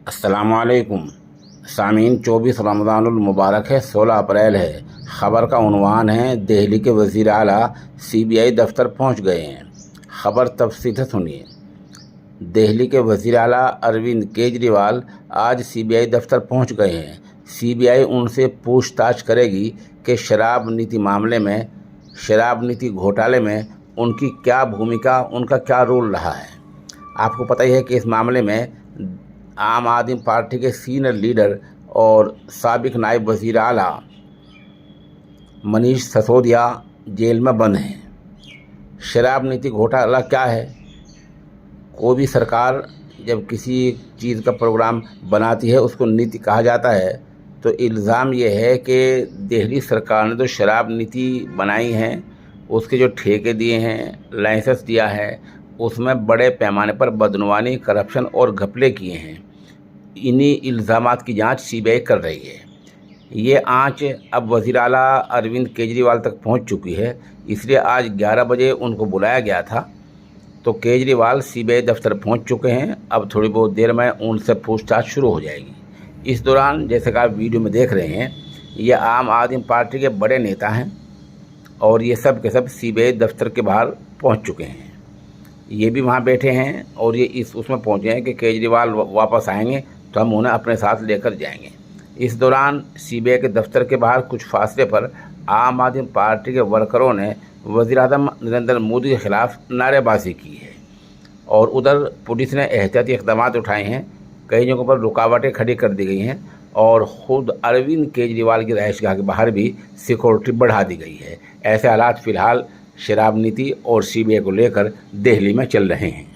अस्सलाम वालेकुम सामीन। 24 रमज़ानुल मुबारक है, 16 अप्रैल है। ख़बर का उन्वान है, दिल्ली के वज़ीर आला CBI दफ्तर पहुंच गए हैं। ख़बर तफसील से सुनिए। दिल्ली के वज़ीर आला अरविंद केजरीवाल आज CBI दफ्तर पहुंच गए हैं। CBI उनसे पूछताछ करेगी कि शराब नीति मामले में, शराब नीति घोटाले में उनकी क्या भूमिका, उनका क्या रोल रहा है। आपको पता ही है कि इस मामले में आम आदमी पार्टी के सीनियर लीडर और साबिक नायब वज़ीर आला मनीष सिसोदिया जेल में बंद हैं। शराब नीति घोटाला क्या है? कोई भी सरकार जब किसी चीज़ का प्रोग्राम बनाती है उसको नीति कहा जाता है। तो इल्ज़ाम ये है कि दिल्ली सरकार ने जो शराब नीति बनाई है, उसके जो ठेके दिए हैं, लाइसेंस दिया है, उसमें बड़े पैमाने पर बदनवानी, करप्शन और घपले किए हैं। इन्हीं इल्ज़ामात की जांच CBI कर रही है। ये आंच अब वज़ीर आला अरविंद केजरीवाल तक पहुंच चुकी है, इसलिए आज 11 बजे उनको बुलाया गया था। तो केजरीवाल CBI दफ्तर पहुंच चुके हैं। अब थोड़ी बहुत देर में उनसे पूछताछ शुरू हो जाएगी। इस दौरान जैसे कि आप वीडियो में देख रहे हैं, ये आम आदमी पार्टी के बड़े नेता हैं और ये सब के सब CBI दफ्तर के बाहर पहुँच चुके हैं। ये भी वहाँ बैठे हैं और ये उसमें पहुँचे हैं कि केजरीवाल वापस आएंगे तो हम उन्हें अपने साथ लेकर जाएंगे। इस दौरान CBI के दफ्तर के बाहर कुछ फासले पर आम आदमी पार्टी के वर्करों ने वज़ीर-ए-आज़म नरेंद्र मोदी के खिलाफ नारेबाजी की है और उधर पुलिस ने एहतियाती इक़दाम उठाए हैं। कई जगहों पर रुकावटें खड़ी कर दी गई हैं और ख़ुद अरविंद केजरीवाल की रहायशगाह के बाहर भी सिक्योरिटी बढ़ा दी गई है। ऐसे हालात फ़िलहाल शराब नीति और CBI को लेकर दिल्ली में चल रहे हैं।